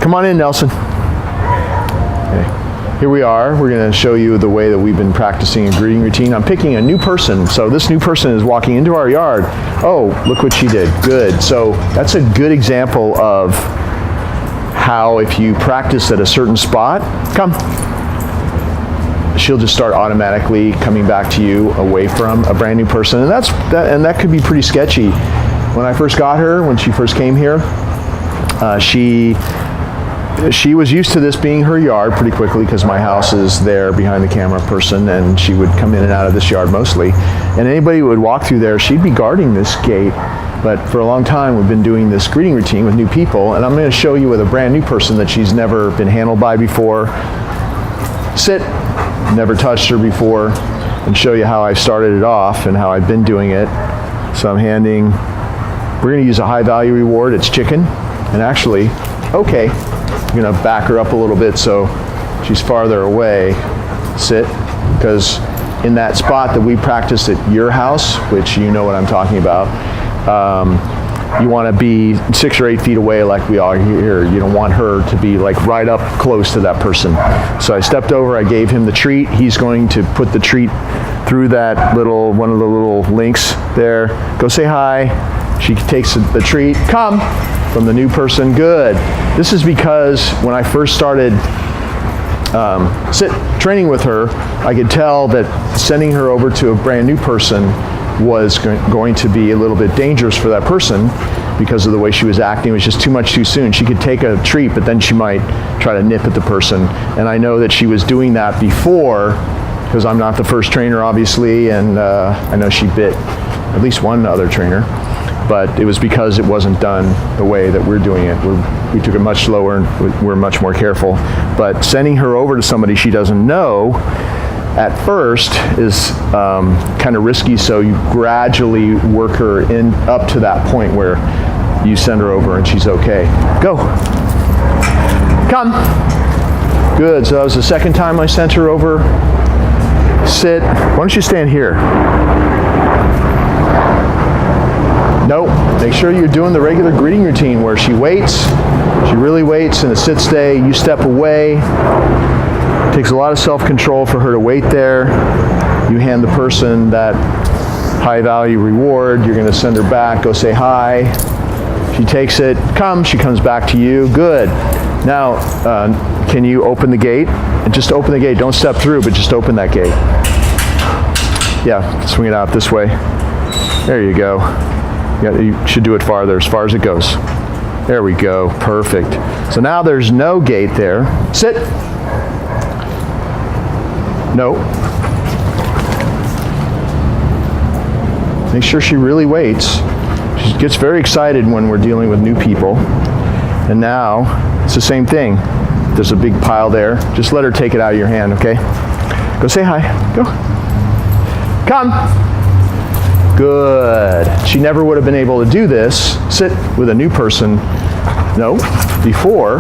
Come on in, Nelson. Okay. Here we are. We're going to show you the way that we've been practicing a greeting routine. I'm picking a new person. So this new person is walking into our yard. Oh, look what she did. Good. So that's a good example of how if you practice at a certain spot, come. She'll just start automatically coming back to you away from a brand new person. And that could be pretty sketchy. When I first got her, when she first came here, she was used to this being her yard pretty quickly because my house is there behind the camera person, and she would come in and out of this yard mostly. And anybody who would walk through there, she'd be guarding this gate. But for a long time, we've been doing this greeting routine with new people, and I'm going to show you with a brand new person that she's never been handled by before. Sit. Never touched her before, and show you how I started it off and how I've been doing it. So I'm handing, we're going to use a high value reward. It's chicken. And actually, okay, I'm going to back her up a little bit so she's farther away. Sit, because in that spot that we practiced at your house, which you know what I'm talking about, you want to be 6 or 8 feet away like we are here. You don't want her to be like right up close to that person. So I stepped over, I gave him the treat. He's going to put the treat through that one of the little links there. Go say hi. She takes the treat. Come from the new person. Good. This is because when I first started training with her, I could tell that sending her over to a brand new person was going to be a little bit dangerous for that person because of the way she was acting. It was just too much too soon. She could take a treat, but then she might try to nip at the person. And I know that she was doing that before, because I'm not the first trainer, obviously, and I know she bit at least one other trainer. But it was because it wasn't done the way that we're doing it. We took it much slower and we're much more careful. But sending her over to somebody she doesn't know at first is kind of risky, so you gradually work her up to that point where you send her over and she's okay. Go. Come. Good. So that was the second time I sent her over. Sit. Why don't you stand here? Nope. Make sure you're doing the regular greeting routine where she waits. She really waits in a sit stay. You step away. Takes a lot of self-control for her to wait there. You hand the person that high value reward. You're going to send her back. Go say hi. She takes it. Come. She comes back to you. Good. Now, can you open the gate? And just open the gate. Don't step through, but just open that gate. Yeah, swing it out this way. There you go. Yeah, you should do it farther, as far as it goes. There we go. Perfect. So now there's no gate there. Sit. No. Make sure she really waits. She gets very excited when we're dealing with new people. And now, it's the same thing. There's a big pile there. Just let her take it out of your hand, okay? Go say hi. Go. Come. Good. She never would have been able to do this. Sit with a new person. No, before.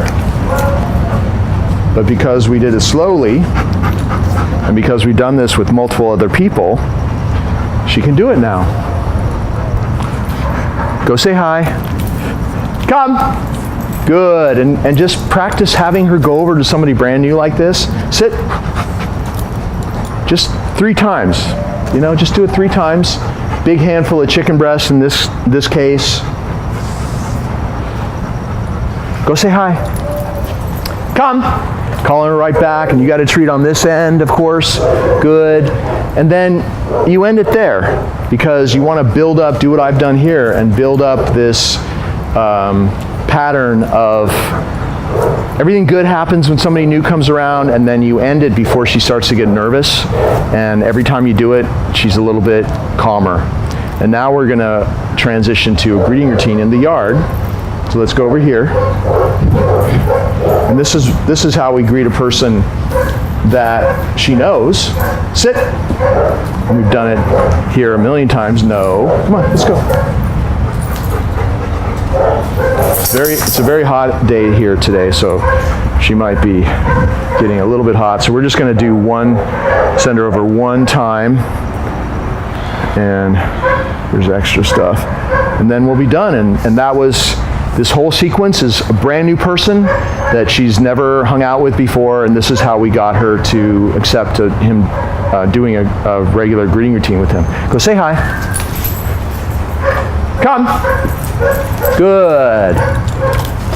But because we did it slowly, and because we've done this with multiple other people, she can do it now. Go say hi. Come. Good. And just practice having her go over to somebody brand new like this. Sit. Just 3 times. You know, just do it 3 times. Big handful of chicken breasts in this case. Go say hi. Come. Calling her right back, and you got a treat on this end, of course. Good. And then you end it there because you want to build up, do what I've done here, and build up this pattern of everything good happens when somebody new comes around, and then you end it before she starts to get nervous. And every time you do it, she's a little bit calmer. And now we're going to transition to a greeting routine in the yard. So let's go over here. And this is how we greet a person that she knows. Sit. And we've done it here a million times. No. Come on, let's go. It's a very hot day here today, so she might be getting a little bit hot. So we're just going to do send her over 1 time. And there's extra stuff. And then we'll be done. And that was This whole sequence is a brand new person that she's never hung out with before, and this is how we got her to accept him doing a regular greeting routine with him. Go say hi. Come. Good.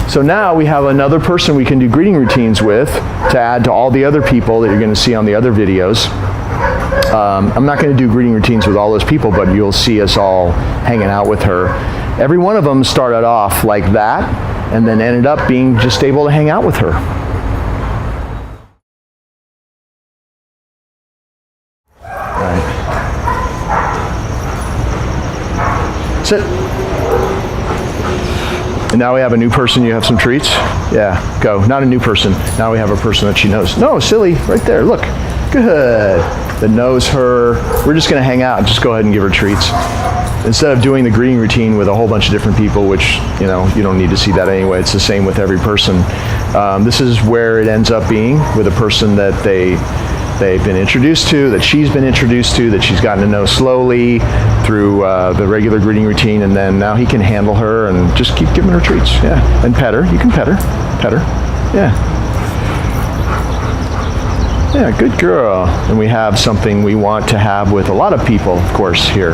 So now we have another person we can do greeting routines with to add to all the other people that you're going to see on the other videos. I'm not going to do greeting routines with all those people, but you'll see us all hanging out with her. Every one of them started off like that and then ended up being just able to hang out with her. All right. Sit. And now we have a new person. You have some treats? Yeah, go. Not a new person. Now we have a person that she knows. No, silly, right there. Look. Good. That knows her. We're just going to hang out. Just go ahead and give her treats. Instead of doing the greeting routine with a whole bunch of different people, which, you know, you don't need to see that anyway. It's the same with every person. This is where it ends up being with a person that they've been introduced to, that she's been introduced to, that she's gotten to know slowly through the regular greeting routine, and then now he can handle her and just keep giving her treats. Yeah, and pet her. You can pet her. Pet her. Yeah. Yeah, good girl. And we have something we want to have with a lot of people, of course, here,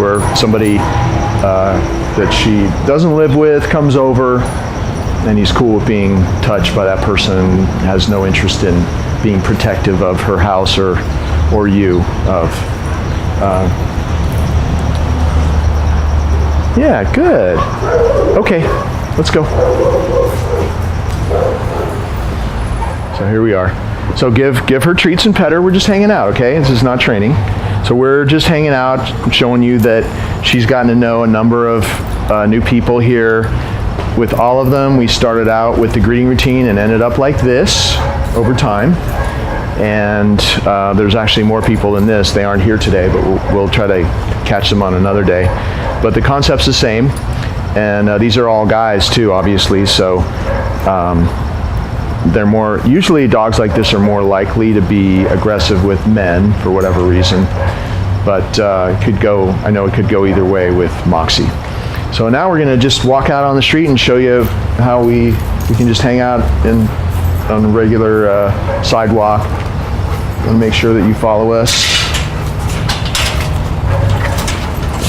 where somebody that she doesn't live with comes over, and he's cool with being touched by that person, has no interest in being protective of her house or you. Yeah, good. Okay, let's go. So here we are. So give her treats and pet her. We're just hanging out, okay? This is not training. So we're just hanging out, showing you that she's gotten to know a number of new people here. With all of them, we started out with the greeting routine and ended up like this over time. And there's actually more people than this. They aren't here today, but we'll try to catch them on another day. But the concept's the same. And these are all guys too, obviously. So they're more, usually dogs like this are more likely to be aggressive with men for whatever reason. But it could go, I know it could go either way with Moxy. So now we're going to just walk out on the street and show you how we can just hang out on a regular sidewalk. I'm going to make sure that you follow us.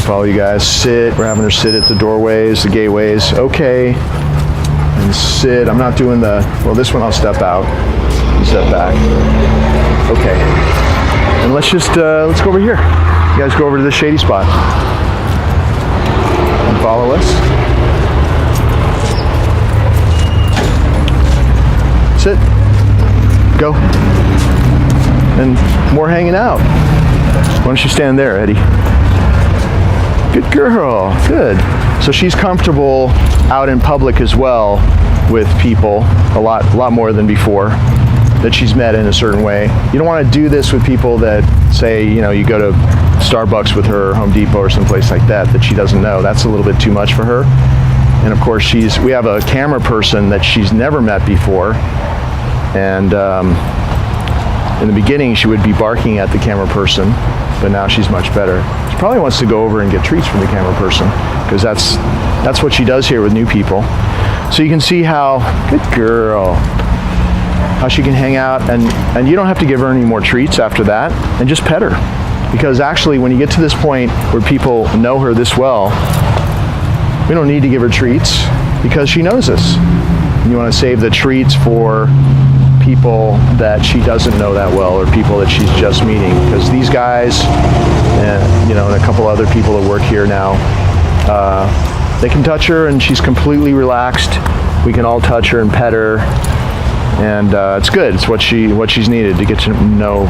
Follow you guys. Sit. We're having her sit at the doorways, the gateways. Okay. And sit. I'm not doing well, this one I'll step out. You step back. Okay. And let's just, let's go over here. You guys go over to the shady spot. And follow us. Sit. Go. And more hanging out. Why don't you stand there, Eddie? Good girl. Good. So she's comfortable out in public as well with people a lot more than before, that she's met in a certain way. You don't want to do this with people that say, you know, you go to Starbucks with her or Home Depot or someplace like that she doesn't know. That's a little bit too much for her. And of course we have a camera person that she's never met before. And in the beginning she would be barking at the camera person, but now she's much better. She probably wants to go over and get treats from the camera person, because that's what she does here with new people. So you can see how, good girl, how she can hang out, and you don't have to give her any more treats after that, and just pet her. Because actually when you get to this point where people know her this well, we don't need to give her treats because she knows us. And you want to save the treats for people that she doesn't know that well, or people that she's just meeting, because these guys and a couple other people that work here now, they can touch her and she's completely relaxed. We can all touch her and pet her, and it's good. It's what she's needed to get to know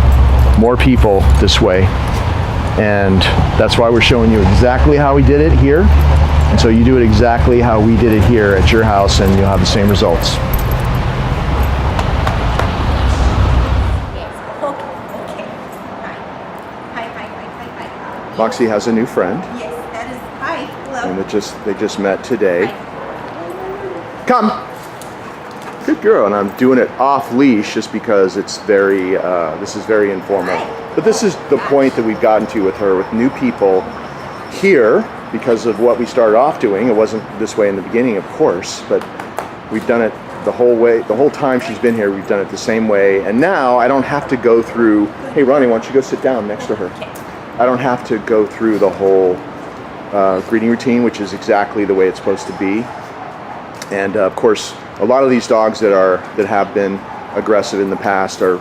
more people this way. And that's why we're showing you exactly how we did it here, and so you do it exactly how we did it here at your house and you'll have the same results. Moxy has a new friend. Yes, that is. Hi. Hello. And they just met today. Hi. Come. Good girl. And I'm doing it off leash just because it's very, this is very informal. Hi. But this is the point that we've gotten to with her, with new people here. because of what we started off doing. It wasn't this way in the beginning, of course, but we've done it the whole way, the whole time she's been here, we've done it the same way. And now I don't have to go through, hey Ronnie, why don't you go sit down next to her? I don't have to go through the whole greeting routine, which is exactly the way it's supposed to be. And of course, a lot of these dogs that have been aggressive in the past are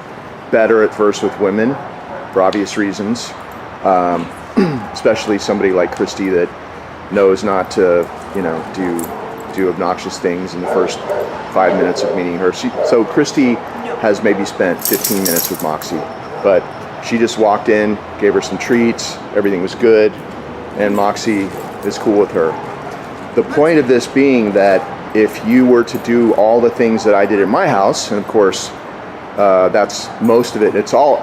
better at first with women for obvious reasons. Especially somebody like Christy that knows not to, do obnoxious things in the first 5 minutes of meeting her. So Christy has maybe spent 15 minutes with Moxy, but she just walked in, gave her some treats, everything was good, and Moxy is cool with her. The point of this being that if you were to do all the things that I did in my house, and of course that's most of it, it's all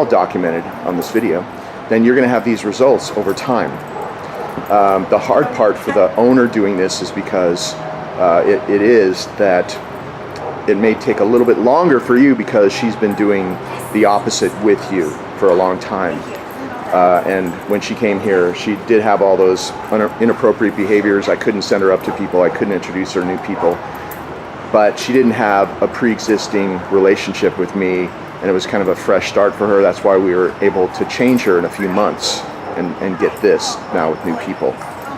documented on this video, then you're going to have these results over time. The hard part for the owner doing this is because it is that it may take a little bit longer for you because she's been doing the opposite with you for a long time. And when she came here, she did have all those inappropriate behaviors. I couldn't send her up to people. I couldn't introduce her to new people. But she didn't have a pre-existing relationship with me, and it was kind of a fresh start for her. That's why we were able to change her in a few months and get this now with new people.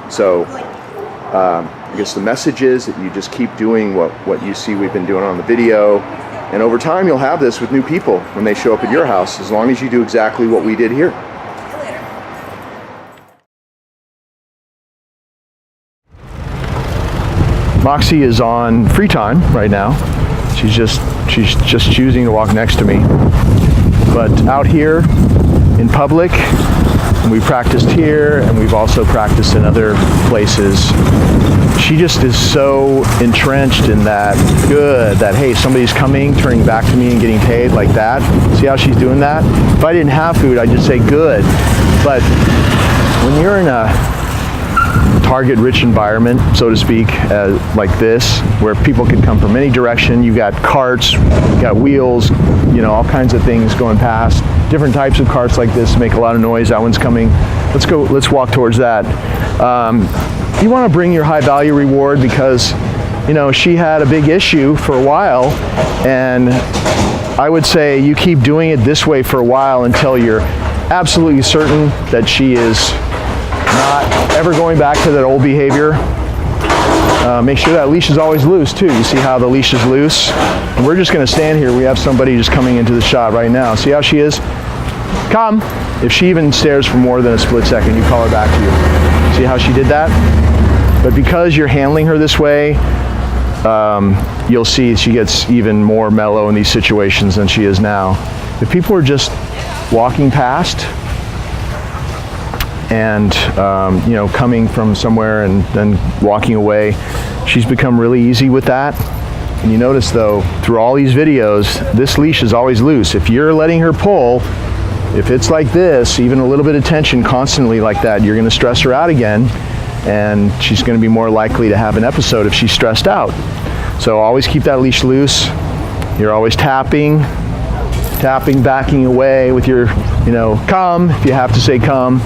So I guess the message is that you just keep doing what you see we've been doing on the video, and over time you'll have this with new people when they show up at your house, as long as you do exactly what we did here. Moxy is on free time right now. She's just choosing to walk next to me. But out here in public, we practiced here and we've also practiced in other places. She just is so entrenched in that hey, somebody's coming, turning back to me and getting paid like that. See how she's doing that? If I didn't have food, I'd just say good. But when you're in a target-rich environment, so to speak, like this, where people can come from any direction. You got carts, you got wheels, all kinds of things going past. Different types of carts like this make a lot of noise. That one's coming. Let's walk towards that. You want to bring your high value reward because, she had a big issue for a while, and I would say you keep doing it this way for a while until you're absolutely certain that she is not ever going back to that old behavior. Make sure that leash is always loose too. You see how the leash is loose? And we're just going to stand here. We have somebody just coming into the shot right now. See how she is? Come. If she even stares for more than a split second, you call her back to you. See how she did that? But because you're handling her this way, you'll see she gets even more mellow in these situations than she is now. If people are just walking past and coming from somewhere and then walking away, she's become really easy with that. And you notice though, through all these videos, this leash is always loose. If you're letting her pull, if it's like this, even a little bit of tension constantly like that, you're going to stress her out again, and she's going to be more likely to have an episode if she's stressed out. So always keep that leash loose. You're always tapping, backing away with your, come, if you have to say come.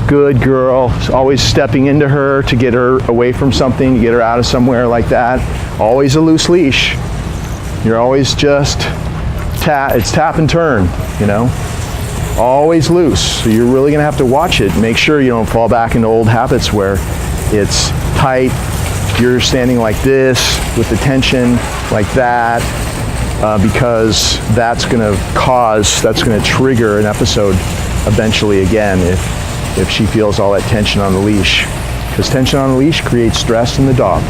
Good girl. Always stepping into her to get her away from something, to get her out of somewhere like that. Always a loose leash. You're always just it's tap and turn, Always loose. So you're really going to have to watch it. Make sure you don't fall back into old habits where it's tight. You're standing like this with the tension like that, because that's going to trigger an episode eventually again if she feels all that tension on the leash, because tension on the leash creates stress in the dog.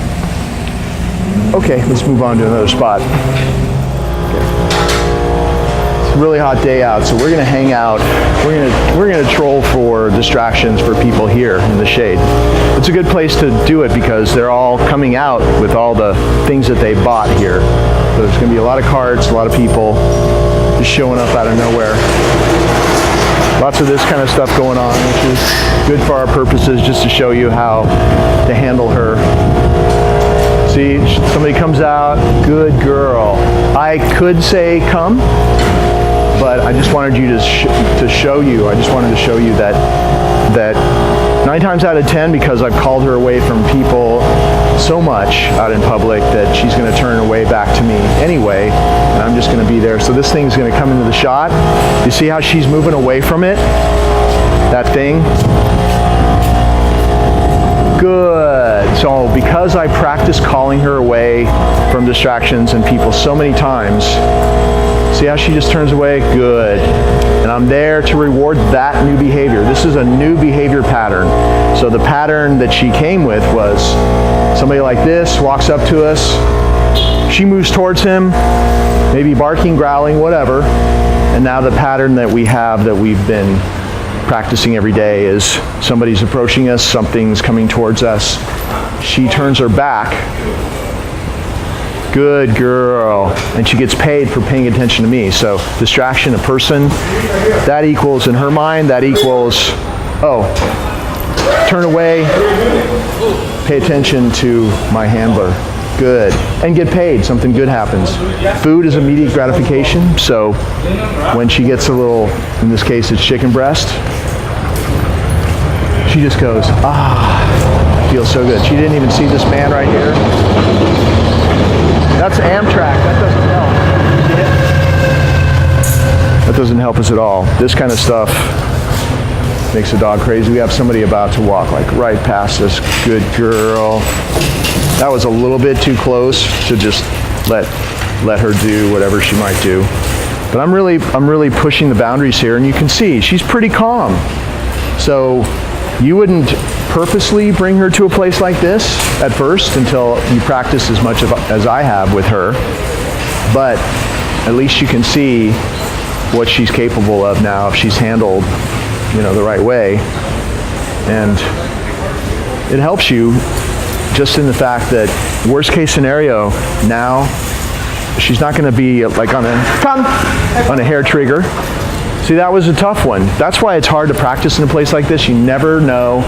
Okay, let's move on to another spot. It's a really hot day out, so we're gonna hang out. We're gonna troll for distractions for people here in the shade. It's a good place to do it because they're all coming out with all the things that they bought here. So there's gonna be a lot of carts, a lot of people just showing up out of nowhere. Lots of this kind of stuff going on, which is good for our purposes, just to show you how to handle her. See, somebody comes out, good girl. I could say come, but I just wanted you to show you. I just wanted to show you that 9 times out of 10, because I've called her away from people so much out in public, that she's going to turn away back to me anyway, and I'm just going to be there. So this thing's going to come into the shot. You see how she's moving away from it? That thing? Good. So because I practiced calling her away from distractions and people so many times, see how she just turns away? Good. And I'm there to reward that new behavior. This is a new behavior pattern. So the pattern that she came with was somebody like this walks up to us, she moves towards him, maybe barking, growling, whatever. And now the pattern that we have, that we've been practicing every day, is somebody's approaching us, something's coming towards us. She turns her back. Good girl. And she gets paid for paying attention to me. So distraction, a person, that equals, in her mind, that equals, oh, turn away, pay attention to my handler. Good. And get paid. Something good happens. Food is immediate gratification. So when she gets a little, in this case it's chicken breast, she just goes, ah, feels so good. She didn't even see this man right here. That's Amtrak. That doesn't help. That doesn't help us at all. This kind of stuff makes a dog crazy. We have somebody about to walk like right past us. Good girl. That was a little bit too close to just let her do whatever she might do. But I'm really pushing the boundaries here, and you can see she's pretty calm. So you wouldn't purposely bring her to a place like this at first until you practice as much as I have with her. But at least you can see what she's capable of now if she's handled, the right way. And it helps you just in the fact that worst case scenario, now she's not going to be like on a hair trigger. See, that was a tough one. That's why it's hard to practice in a place like this. You never know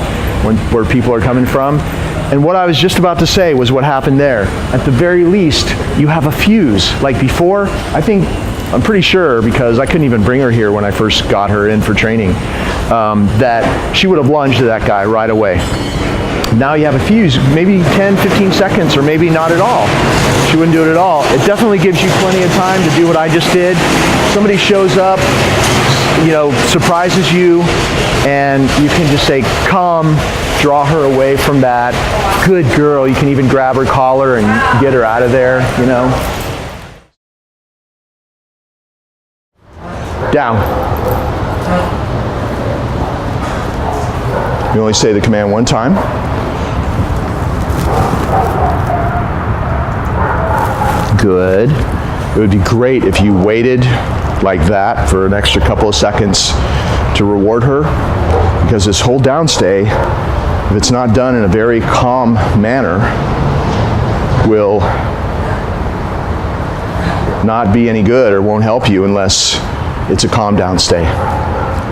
where people are coming from. And what I was just about to say was what happened there. At the very least, you have a fuse. Like before, I'm pretty sure, because I couldn't even bring her here when I first got her in for training, that she would have lunged at that guy right away. Now you have a fuse, maybe 10, 15 seconds, or maybe not at all. She wouldn't do it at all. It definitely gives you plenty of time to do what I just did. Somebody shows up, surprises you, and you can just say, come, draw her away from that. Good girl. You can even grab her collar and get her out of there, Down. You only say the command one time. Good. It would be great if you waited like that for an extra couple of seconds to reward her, because this whole downstay, if it's not done in a very calm manner, will not be any good or won't help you unless it's a calm downstay.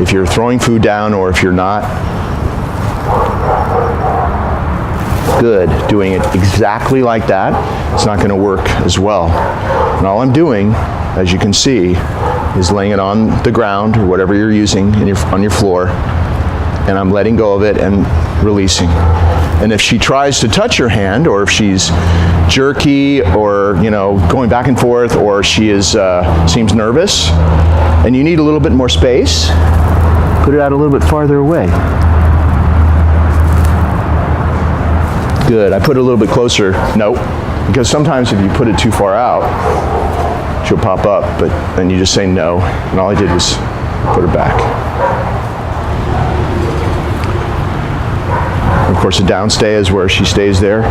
If you're throwing food down, or if you're not good doing it exactly like that, it's not going to work as well. And all I'm doing, as you can see, is laying it on the ground or whatever you're using on your floor, and I'm letting go of it and releasing. And if she tries to touch your hand, or if she's jerky, or going back and forth, or she seems nervous, and you need a little bit more space, put it out a little bit farther away. Good. I put it a little bit closer. Nope. Because sometimes if you put it too far out, she'll pop up, but then you just say no. And all I did was put her back. Of course, a downstay is where she stays there.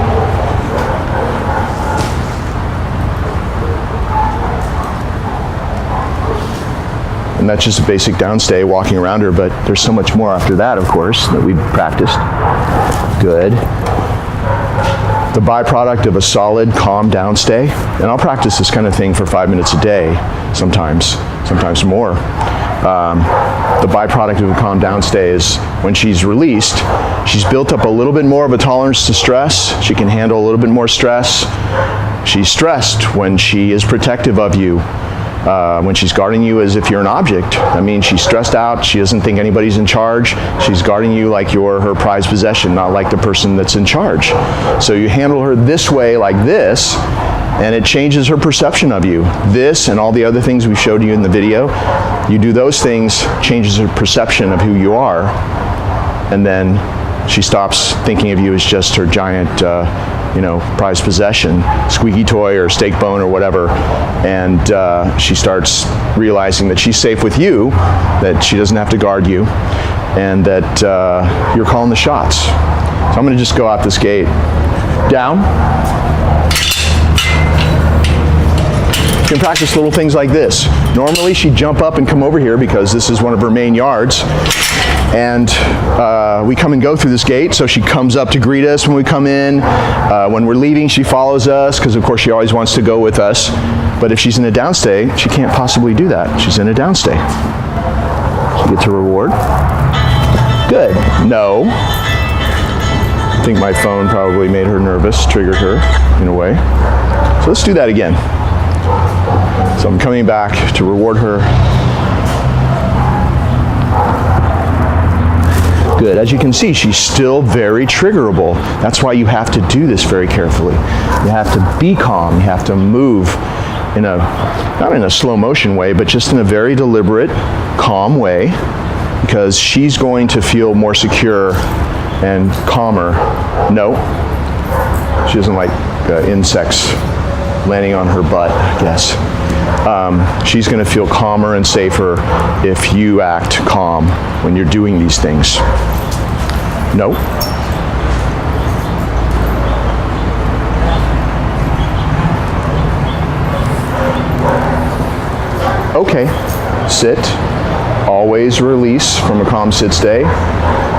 And that's just a basic downstay, walking around her, but there's so much more after that, of course, that we've practiced. Good. The byproduct of a solid, calm downstay, and I'll practice this kind of thing for 5 minutes a day, sometimes more. The byproduct of a calm downstay is when she's released, she's built up a little bit more of a tolerance to stress. She can handle a little bit more stress. She's stressed when she is protective of you. when she's guarding you as if you're an object. That means she's stressed out. She doesn't think anybody's in charge. She's guarding you like you're her prized possession, not like the person that's in charge. So you handle her this way, like this, and it changes her perception of you. This and all the other things we showed you in the video, you do those things, changes her perception of who you are, and then she stops thinking of you as just her giant, prized possession, squeaky toy or steak bone or whatever, and she starts realizing that she's safe with you, that she doesn't have to guard you, and that you're calling the shots. So I'm going to just go out this gate. Down. You can practice little things like this. Normally she'd jump up and come over here because this is one of her main yards. And we come and go through this gate, so she comes up to greet us when we come in. When we're leaving, she follows us because, of course, she always wants to go with us. But if she's in a downstay, she can't possibly do that. She's in a downstay. She gets a reward. Good. No. I think my phone probably made her nervous, triggered her in a way. So let's do that again. So I'm coming back to reward her. Good. As you can see, she's still very triggerable. That's why you have to do this very carefully. You have to be calm. You have to move in a, not in a slow motion way, but just in a very deliberate, calm way, because she's going to feel more secure and calmer. No, she doesn't like insects landing on her butt, I guess. She's going to feel calmer and safer if you act calm when you're doing these things. No. Okay. Sit. Always release from a calm sit stay.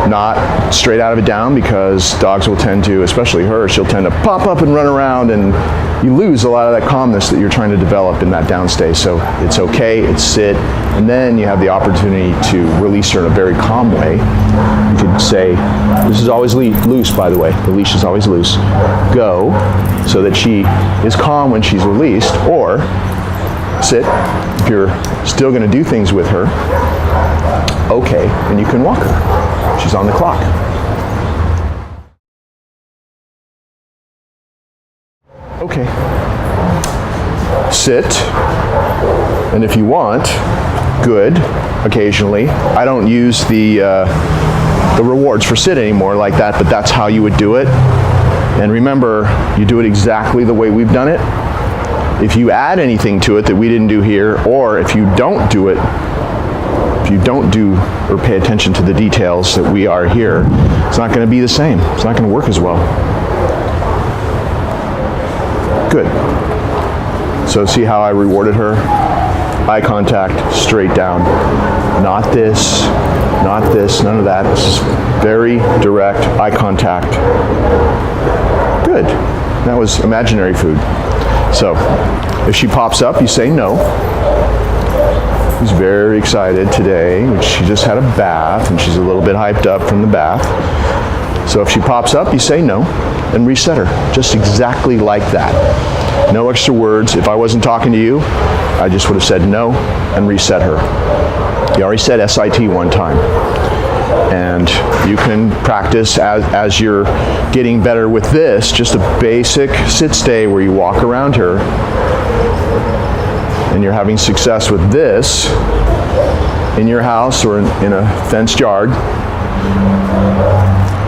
Not straight out of it down, because dogs will tend to, especially her, she'll tend to pop up and run around, and you lose a lot of that calmness that you're trying to develop in that downstay. So it's okay, it's sit, and then you have the opportunity to release her in a very calm way. You could say, this is always loose, by the way, the leash is always loose. Go, so that she is calm when she's released, or sit, if you're still going to do things with her, okay, and you can walk her. She's on the clock. Okay. Sit, and if you want, good, occasionally. I don't use the rewards for sit anymore like that, but that's how you would do it. And remember, you do it exactly the way we've done it. If you add anything to it that we didn't do here, or if you don't do it, if you don't do or pay attention to the details that we are here, it's not going to be the same. It's not going to work as well. Good. So see how I rewarded her? Eye contact, straight down. Not this, none of that. This is very direct eye contact. Good. That was imaginary food. So if she pops up, you say no. She's very excited today. She just had a bath and she's a little bit hyped up from the bath. So if she pops up, you say no and reset her. Just exactly like that. No extra words. If I wasn't talking to you, I just would have said no and reset her. You already said SIT one time. And you can practice as you're getting better with this, just a basic sit stay where you walk around her, and you're having success with this in your house or in a fenced yard,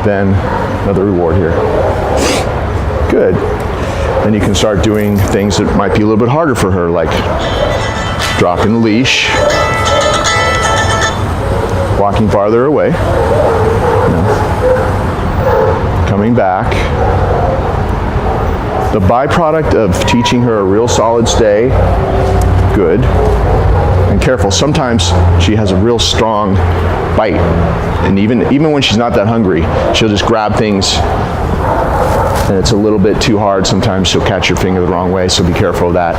then another reward here. Good. Then you can start doing things that might be a little bit harder for her, like dropping the leash, walking farther away, coming back. The byproduct of teaching her a real solid stay, good, and careful. Sometimes she has a real strong bite, and even when she's not that hungry, she'll just grab things, and it's a little bit too hard. Sometimes she'll catch your finger the wrong way, so be careful of that.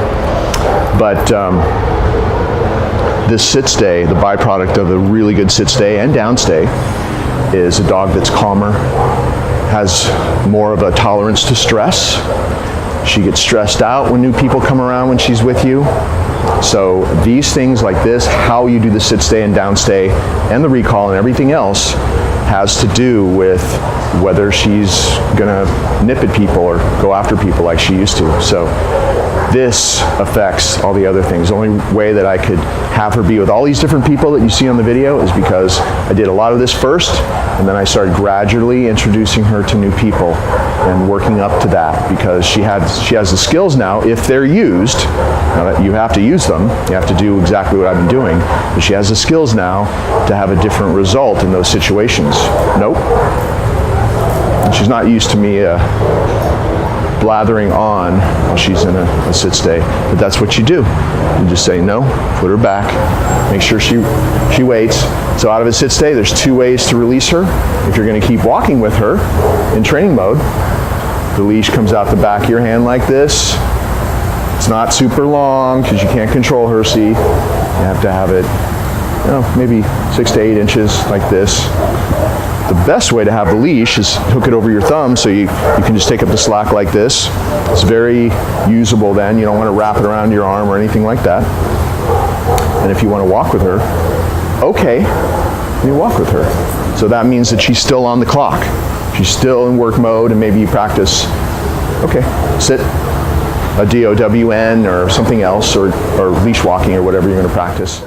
But this sit stay, the byproduct of a really good sit stay and down stay, is a dog that's calmer, has more of a tolerance to stress. She gets stressed out when new people come around when she's with you. So these things like this, how you do the sit stay and down stay and the recall and everything else has to do with whether she's gonna nip at people or go after people like she used to. So this affects all the other things. The only way that I could have her be with all these different people that you see on the video is because I did a lot of this first, and then I started gradually introducing her to new people and working up to that, because she has the skills now, if they're used. Now that you have to use them, you have to do exactly what I've been doing, but she has the skills now to have a different result in those situations. Nope. And she's not used to me blathering on while she's in a sit stay, but that's what you do. You just say no, put her back, make sure she waits. So out of a sit stay, there's 2 ways to release her. If you're going to keep walking with her in training mode, the leash comes out the back of your hand like this. It's not super long because you can't control her, see? You have to have it, maybe 6 to 8 inches like this. The best way to have the leash is hook it over your thumb, so you can just take up the slack like this. It's very usable then. You don't want to wrap it around your arm or anything like that. And if you want to walk with her, okay, you walk with her. So that means that she's still on the clock. She's still in work mode, and maybe you practice, okay, sit, a DOWN or something else, or leash walking or whatever you're going to practice.